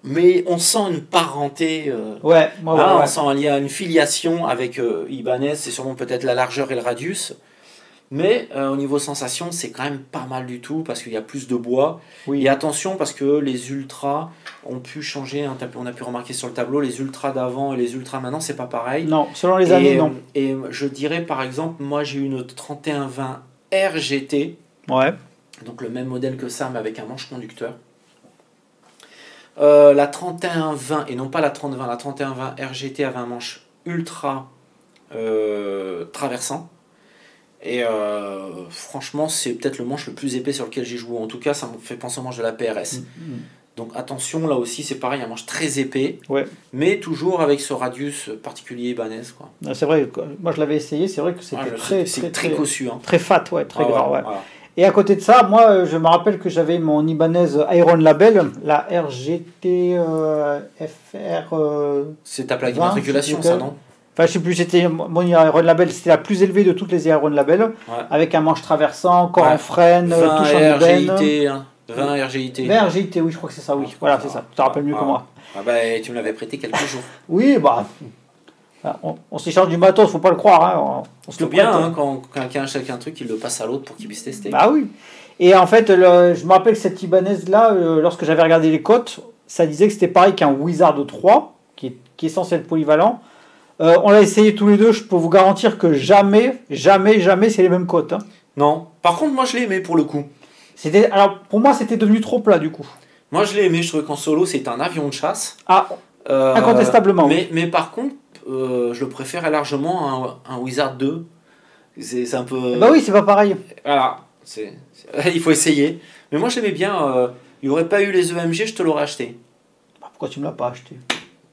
mais on sent une parenté, on sent il y a une filiation avec Ibanez, c'est sûrement peut-être la largeur et le radius, mais au niveau sensation, c'est quand même pas mal du tout, parce qu'il y a plus de bois. Oui. Et attention, parce que les ultras ont pu changer, on a pu remarquer sur le tableau, les ultras d'avant et les ultras maintenant, c'est pas pareil. Non, selon les années, non. Et je dirais, par exemple, moi j'ai une 3120 RGT, donc le même modèle que ça, mais avec un manche conducteur. La 3120, et non pas la 3020, la 3120 RGT avait un manche ultra traversant. Et franchement, c'est peut-être le manche le plus épais sur lequel j'ai joué. En tout cas, ça me fait penser au manche de la PRS. Donc attention, là aussi, c'est pareil, un manche très épais, mais toujours avec ce radius particulier Ibanez, quoi. C'est vrai, moi je l'avais essayé, c'est vrai que c'était très cossu. Hein. Très fat, très gras. Ouais. Voilà. Et à côté de ça, moi je me rappelle que j'avais mon Ibanez Iron Label, la RGT FR. C'est ta plaque d'immatriculation, ça, non? Enfin, je sais plus, c'était mon Iron Label, c'était la plus élevée de toutes les Iron Label, avec un manche traversant, encore en freine, touche en ébène. 20 RGIT. 20 RGIT, oui, je crois que c'est ça, oui. Voilà, c'est ça. Tu te rappelles mieux que moi. Ah bah, tu me l'avais prêté quelques jours. Oui, bah. On s'échange du matos, faut pas le croire. Hein. On se le bien hein, quand quelqu'un achète un truc, il le passe à l'autre pour qu'il puisse tester. Bah oui. Et en fait, je me rappelle que cette Ibanez là, lorsque j'avais regardé les cotes, ça disait que c'était pareil qu'un Wizard 3, qui est censé être polyvalent. On l'a essayé tous les deux, je peux vous garantir que jamais c'est les mêmes cotes. Hein. Non. Par contre, moi je l'ai aimé pour le coup. Alors, pour moi, c'était devenu trop plat, du coup. Moi, je l'ai aimé. Je trouvais qu'en solo, c'est un avion de chasse. Incontestablement. Mais par contre, je le préfère largement à un Wizard 2. C'est un peu... Bah oui, c'est pas pareil. Voilà. Il faut essayer. Mais moi, j'aimais bien... il n'y aurait pas eu les EMG, je te l'aurais acheté. Bah, pourquoi tu me l'as pas acheté?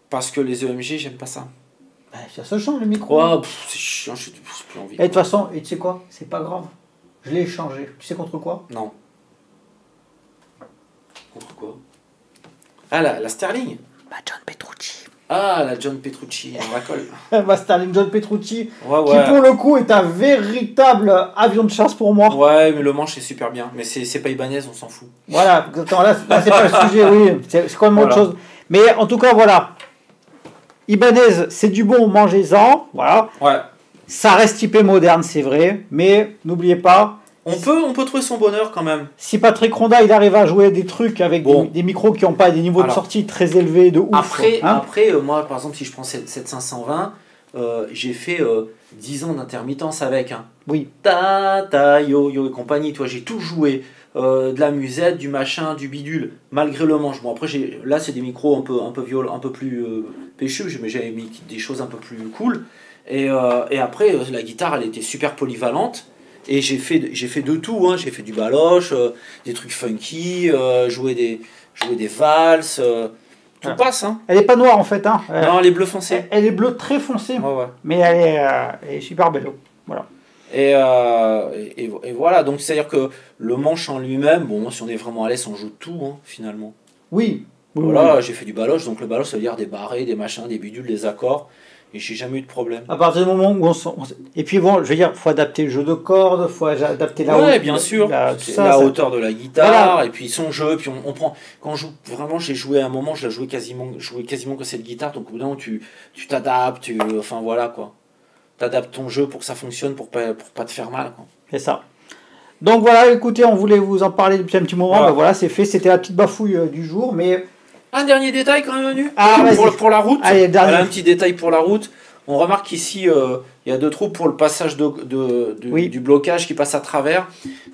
Parce que les EMG, j'aime pas ça. Bah, ça se change, le micro. Oh, c'est chiant, j'ai plus envie. Et de toute façon, tu sais quoi? C'est pas grave. Je l'ai échangé. Tu sais contre quoi? Non. Contre quoi? Ah, la Sterling. John Petrucci. Ah, la John Petrucci, on la colle. Ma Sterling John Petrucci, qui pour le coup est un véritable avion de chasse pour moi. Ouais, mais le manche est super bien. Mais c'est pas Ibanez, on s'en fout. Voilà, là c'est pas le sujet, oui. C'est quand même autre chose. Mais en tout cas, voilà. Ibanez, c'est du bon, mangez-en. Voilà. Ouais. Ça reste typé moderne, c'est vrai. Mais n'oubliez pas. On peut trouver son bonheur quand même. Si Patrick Ronda il arrive à jouer des trucs avec des micros qui n'ont pas des niveaux de sortie très élevés de ouf. Après moi par exemple si je prends cette 520, j'ai fait 10 ans d'intermittence avec. Hein. Oui. Yo et compagnie, toi j'ai tout joué. De la musette, du machin, du bidule, malgré le manche. Bon après là c'est des micros un peu violents, un peu plus péchus, mais j'avais mis des choses un peu plus cool. Et après la guitare elle était super polyvalente. Et j'ai fait de tout, hein. J'ai fait du baloche, des trucs funky, jouer des valses, tout passe. Hein. Elle est pas noire en fait. Hein. Non, elle est bleu foncé. Elle est bleue très foncée, mais elle est super belle. Voilà. Et voilà, donc c'est-à-dire que le manche en lui-même, bon, si on est vraiment à l'aise, on joue tout, hein, finalement. Oui. Voilà, j'ai fait du baloche, donc le baloche, ça veut dire des barrés, des machins, des bidules, des accords. Et j'ai jamais eu de problème. À partir du moment où et puis bon, je veux dire, faut adapter le jeu de cordes, faut adapter la hauteur. Ouais, bien sûr. La hauteur de la guitare, voilà. Et puis son jeu. Puis on prend. Quand je joue, vraiment, j'ai joué à un moment, je l'ai joué quasiment que cette guitare. Donc au bout d'un moment, tu t'adaptes. Enfin voilà quoi. T'adaptes ton jeu pour que ça fonctionne, pour pas te faire mal. C'est ça. Donc voilà, écoutez, on voulait vous en parler depuis un petit moment. Ben voilà, c'est fait. C'était la petite bafouille du jour, mais. Un dernier détail quand même, Manu. Pour la route. Allez, un petit détail pour la route. On remarque qu'ici, il y a deux trous pour le passage du blocage qui passe à travers.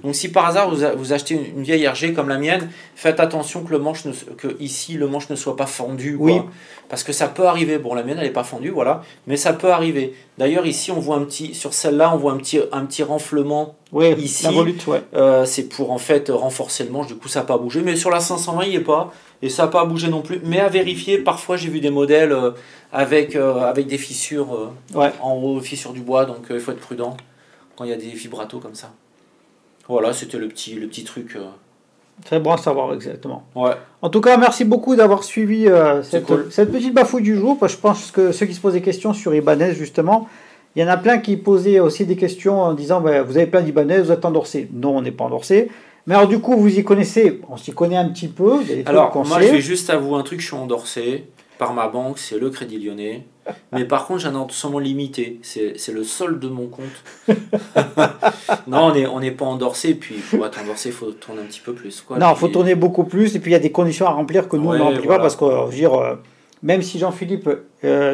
Donc si par hasard vous achetez une vieille RG comme la mienne, faites attention que ici le manche ne soit pas fendu. Quoi. Oui. Parce que ça peut arriver. Bon, la mienne elle n'est pas fendue, voilà. Mais ça peut arriver. D'ailleurs ici on voit sur celle-là on voit un petit renflement. Oui, ici. La volute, ouais. C'est pour en fait renforcer le manche. Du coup ça n'a pas bougé. Mais sur la 520 il n'y est pas. Et ça n'a pas bougé non plus. Mais à vérifier, parfois j'ai vu des modèles avec des fissures en haut, fissures du bois. Donc il faut être prudent quand il y a des vibratos comme ça. Voilà, c'était le petit truc. Très bon à savoir, exactement. Ouais. En tout cas, merci beaucoup d'avoir suivi cette petite bafouille du jour. Parce que je pense que ceux qui se posent des questions sur Ibanez, justement, il y en a plein qui posaient aussi des questions en disant vous avez plein d'Ibanez, vous êtes endorsé. Non, on n'est pas endorsé. Mais alors du coup, vous y connaissez, on s'y connaît un petit peu. Alors, moi je vais juste avouer un truc, je suis endorsé par ma banque, c'est le Crédit Lyonnais. Mais par contre, j'ai un endorsement limité, c'est le solde de mon compte. Non, on n'est pas endorsé, puis pour être endorsé, il faut tourner un petit peu plus. Quoi. Non, il faut tourner beaucoup plus, et puis il y a des conditions à remplir que nous, on ne remplit pas, parce que, je veux dire... Même si Jean-Philippe,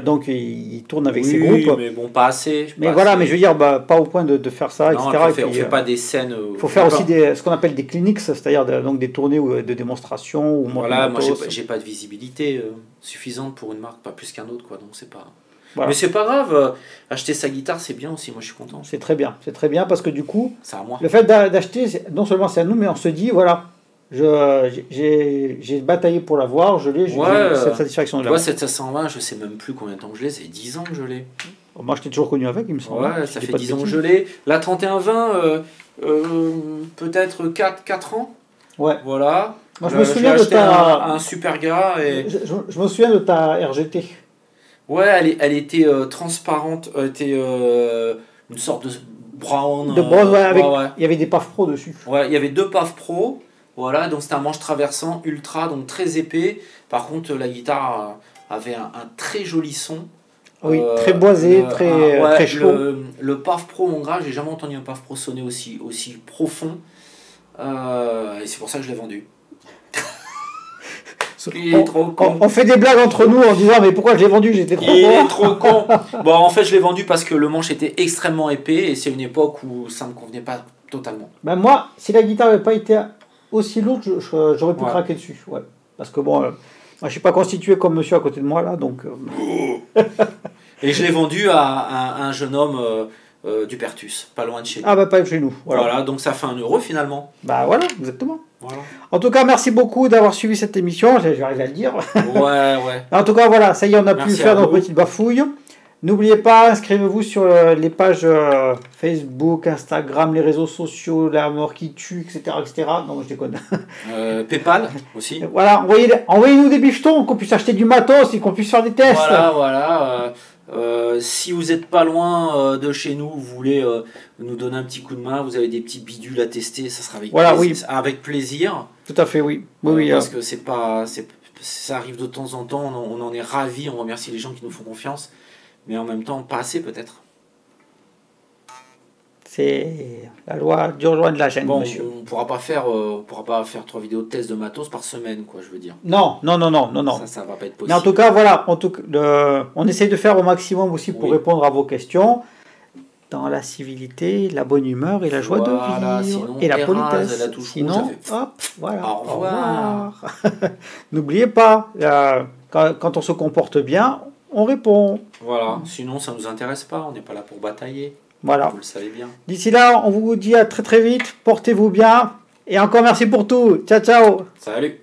donc il tourne avec ses groupes. Oui, mais bon, pas assez. Mais voilà, mais je veux dire, pas au point de faire ça, non, etc. On ne fait pas des scènes. Il faut faire aussi ce qu'on appelle des clinics, c'est-à-dire donc des tournées de démonstration. Voilà, moi j'ai pas de visibilité suffisante pour une marque, pas plus qu'un autre, quoi. Donc c'est pas. Voilà. Mais c'est pas grave, acheter sa guitare, c'est bien aussi, moi je suis content. C'est très bien parce que du coup, C'est à moi. le fait d'acheter, non seulement c'est à nous, mais on se dit, voilà, j'ai bataillé pour l'avoir, je l'ai, j'ai cette satisfaction de l'avoir. l'avoir. Cette 720, je sais même plus combien de temps que je l'ai, c'est 10 ans que je l'ai. Moi je t'ai toujours connu avec, il me semble. Ouais, ça fait 10 ans que je l'ai. La 3120, peut-être 4 ans. Ouais. Voilà. Moi je me souviens de un super gars. Et... Je me souviens de ta RGT. Ouais, elle était transparente, elle était une sorte de brown. De brown, ouais. Il y avait des PAF Pro dessus. Ouais, il y avait 2 PAF Pro. Voilà, donc c'était un manche traversant ultra, donc très épais. Par contre, la guitare avait un très joli son. Oui, très boisé, très chaud. Le PAF Pro, mon gars, j'ai jamais entendu un PAF Pro sonner aussi profond. Et c'est pour ça que je l'ai vendu. Il est trop con. On fait des blagues entre nous en disant mais pourquoi je l'ai vendu, j'étais trop con. Il est trop con. Bon, en fait, je l'ai vendu parce que le manche était extrêmement épais et c'est une époque où ça me convenait pas totalement. Ben moi, si la guitare n'avait pas été aussi lourde, j'aurais pu craquer dessus. Ouais. Parce que bon, moi je suis pas constitué comme monsieur à côté de moi là, donc. Et je l'ai vendu à un jeune homme du Pertus, pas loin de chez nous. Ah bah pas chez nous. Voilà, donc ça fait 1 euro finalement. Bah voilà, exactement. Voilà. En tout cas, merci beaucoup d'avoir suivi cette émission, j'arrive à le dire. Ouais. En tout cas, voilà, ça y est, on a pu faire nos petites bafouilles. N'oubliez pas, inscrivez-vous sur les pages Facebook, Instagram, les réseaux sociaux, la mort qui tue, etc. Non, je déconne. Paypal aussi. Voilà, envoyez-nous des bifetons, qu'on puisse acheter du matos et qu'on puisse faire des tests. Voilà. Si vous n'êtes pas loin de chez nous, vous voulez nous donner un petit coup de main, vous avez des petits bidules à tester, ça sera avec plaisir. Tout à fait, oui. Parce que ça arrive de temps en temps, on en est ravis, on remercie les gens qui nous font confiance, mais en même temps, pas assez peut-être. C'est la loi de la chaîne, monsieur. On pourra pas faire 3 vidéos de tests de matos par semaine, quoi, je veux dire. Non. Ça va pas être possible. Mais en tout cas, voilà, on essaye de faire au maximum aussi pour répondre à vos questions dans la civilité, la bonne humeur et la joie de vivre et la politesse. Sinon, hop, voilà. Au revoir. N'oubliez pas, quand on se comporte bien, on répond. Voilà. Sinon, ça nous intéresse pas. On n'est pas là pour batailler. Voilà. Vous le savez bien. D'ici là, on vous dit à très très vite. Portez-vous bien. Et encore merci pour tout. Ciao, ciao. Salut.